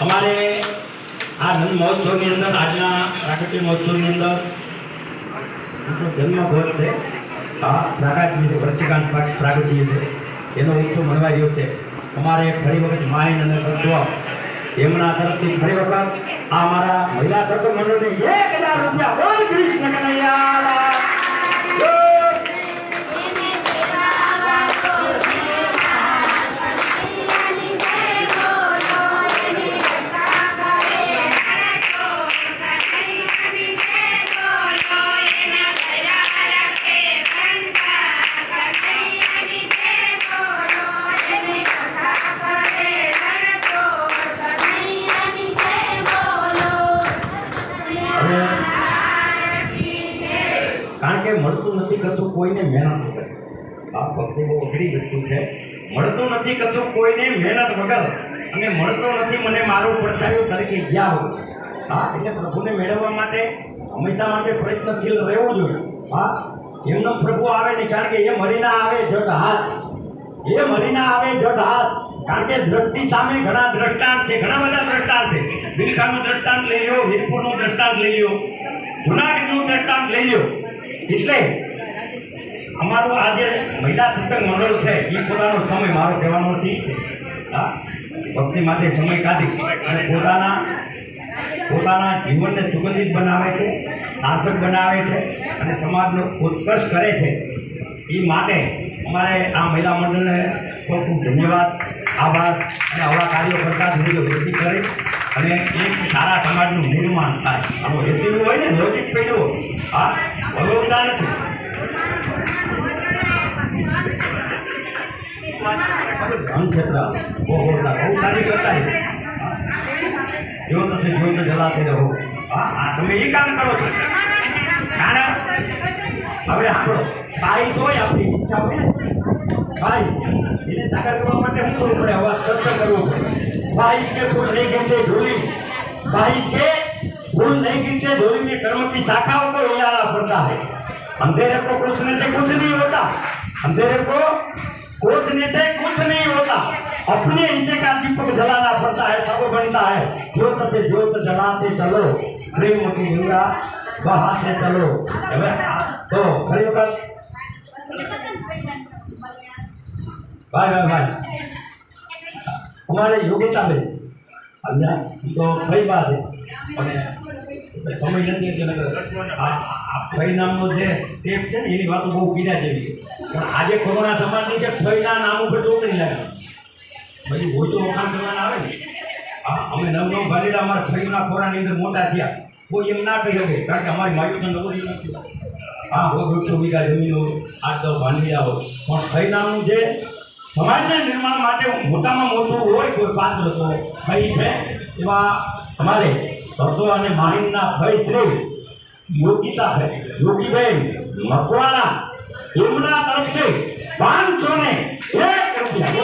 हमारे आ नंद महोत्सव की अंदर आज प्राकट्य महोत्सव की अंदर जन्म घोष है प्राकट्य वर्षिकांत प्राकट्य है એનો ઉત્સવ મનાવાઈ રહ્યો છે। અમારે ફરી વખત માઇન અને તત્વ એમના તરફથી ફરી વખત આ અમારા મહિલા તત્વ મંડળને 1000 રૂપિયા બોલ કૃષ્ણ કનૈયા કારણ કે મળતું નથી કતું કોઈને મહેનત વગર આ ભક્તિ બહુ અઘરી વસ્તુ છે। મળતું નથી કતું કોઈને મહેનત વગર અને મળતું નથી મને મારું પડછાયું તરીકે ગયા વગર। એટલે પ્રભુને મેળવવા માટે હંમેશા માટે પ્રયત્નશીલ રહેવું જોઈએ। એમનો પ્રભુ આવે નહીં, કારણ કે એ મરીના આવે જટ હાથ, એ મરીના આવે જટ હાથ। કારણ કે દ્રષ્ટિ સામે ઘણા દ્રષ્ટાંત છે, ઘણા બધા દ્રષ્ટાંત છે। બિલખાનું દ્રષ્ટાંત લઈ લો, વીરપુરનું દ્રષ્ટાંત લઈ લો, જુનાગઢનું દ્રષ્ટાંત લઈ લો। એટલે અમારું આ જે મહિલા સત્સંગ મંડળ છે એ પોતાનો સમય મારો કહેવાનો નથી ભક્તિ માટે સમય કાઢી અને પોતાના જીવનને સુગંધિત બનાવે છે, સાર્થક બનાવે છે અને સમાજનો ઉત્કર્ષ કરે છે। એ માટે અમારે આ મહિલા મંડળને ખૂબ ખૂબ ધન્યવાદ, આભાર અને આવા કાર્યો કરતા વૃદ્ધિ કરે અને એક સારા સમાજનું નિર્માણ થાય। આનો હેતુ હોય ને લોજિક પેલું ભગવતા નથી। ધન ક્ષેત્ર બહુ કાર્ય કરતા જો તમે જોઈ તો જલાતે રહો। તમે એ કામ કરો છો કારણ હવે આપણો ભાઈ હોય, આપણી ઈચ્છા હોય ભાઈ એને સાકાર કરવા માટે શું કરવું પડે? હવે સત્સંગ કરવો પડે। भाई के फूल नहीं गिनते झोली, भाई के फूल नहीं गिनते झोली में कर्म की शाखाओं को हिलाना पड़ता है। अंधेरे को पूछने से कुछ नहीं होता, अंधेरे को पूछने से कुछ नहीं होता। अपने नीचे का दीपक जलाना पड़ता है, सब बनता है। ज्योत से ज्योत जलाते चलो, प्रेम की गंगा बहाते चलो। तो खड़ी होकर भाई भाई भाई हमारे योग्यता में अल्लाह तो कई बात है અને સમય નથી કે પરિણામનો જે ટેપ છે ને એની વાતો બહુ પીડા જેવી છે। પણ આજે કોરોના સમાજની જે ફઈના નામ ઉપર ચોકડી લાગે પછી ઓછો વખાણ કરવાના આવે ને અમે નવ ભાગેલા અમારા ફઈના ખોરાની અંદર મોટા થયા કોઈ એમ ના કહી શકે, કારણ કે અમારી માયુને નવરી નથી। હોય 100 વીઘા જમીન હોય, 8-10 ભાંડલિયા હોય, પણ ફઈ નામનું જે સમાજના નિર્માણ માટે મોટામાં મોટું હોય કોઈ પાત્ર તો ભાઈ છે। એવા અમારે ભક્તો અને માહિમના ભાઈ શ્રી યોગીતા છે, યોગીબેન મકવાણા, એમના તરફથી 501 રૂપિયા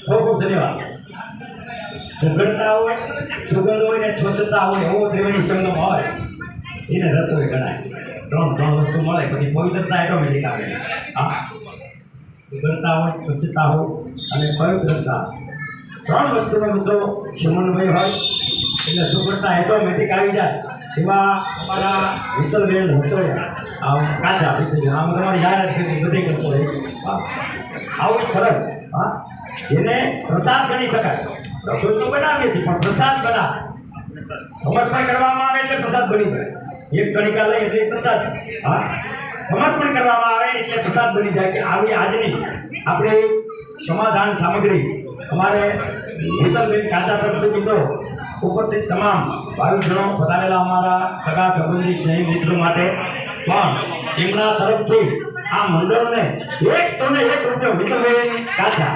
ખૂબ ખૂબ ધન્યવાદ। સુગંધતા હોય, સુગંધ હોય ને સ્વચ્છતા હોય એવો ત્રિવેણી સંગમ હોય એને રસોઈ ગણાય। ત્રણ વસ્તુ મળે પછી પવિત્રતા ઓટોમેટિક આવે। સુગંધતા હોય, સ્વચ્છતા હોય અને પવિત્રતા, 3 વસ્તુનો બધો સમન્વય હોય એટલે સુગંધતા ઓટોમેટિક આવી જાય। એવા અમારા વિતલબેન રસોયા કાચા વિતલ આમ તમારી યાદ છે બધી કરતો હોય આવું સરસ જેને પ્રસાદ ગણી શકાય। રસોઈ તો બનાવીએ છીએ પણ પ્રસાદ બનાવે સમર્પણ કરવામાં આવે એટલે પ્રસાદ બની જાય। એક કણિકા લઈ એટલે પ્રસાદ, સમર્પણ કરવામાં આવે એટલે પ્રસાદ બની જાય। કે આવી આજની આપણે સમાધાન સામગ્રી અમારે વિતલબેન કાચા તરફથી મિત્રો ઉપસ્થિત તમામ ભાઈઓ પધારેલા અમારા સગા સંબંધી સ્નેહી મિત્રો માટે પણ એમના તરફથી આ મંડળને 101 રૂપિયા વિતલબેન કાચા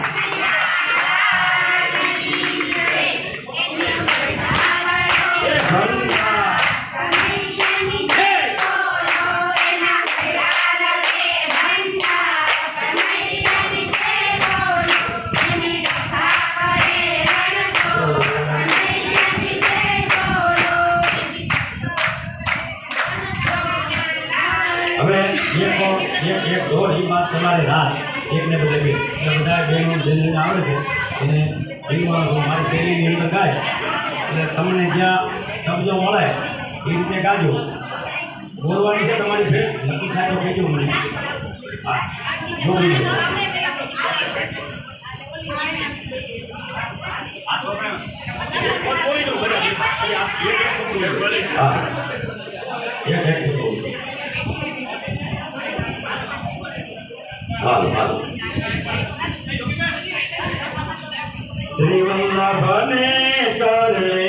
તમારે રાત એકને બદલે બે એટલે બધા બહેનો જેને આવડે છે એને એમાં મારી શૈલીની અંદર ગાય એટલે તમને જ્યાં શબ્દો મળે એ રીતે ગાજો બોલવાની છે તમારી ભેટ નક્કી થાય તો કહેજો મને હા જોડી લો હા એક હાલ હાલ શ્રીવલ્લભને ચરણે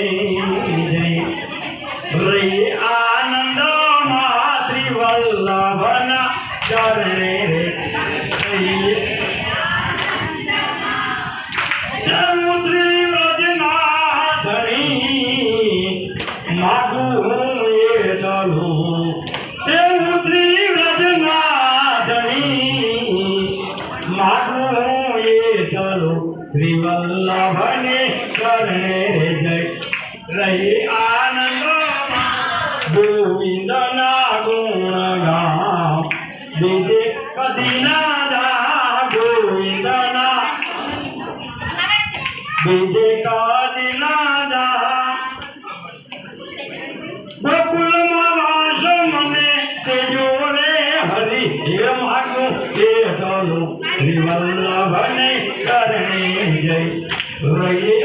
રે આનંદમાં ત્રિવલ્લભના ચરણે રે સમુદ્રી વ્રજના ધણી માગું હું એ ચલું સમુદ્રી વ્રજના ધણી માગું હું એ ચલું શ્રીવલ્લભને ચરણે જય રહી આનંદમાં ગોવિંદના ગુણ ગામ બીજે કદી ના જા ગોવિંદના બીજે કદી ના જા ગોકુલમાં વાસ મને તેજો રે હરી હે માગું તે ચલું શ્રીવલ્લભને ચરણે જય રહી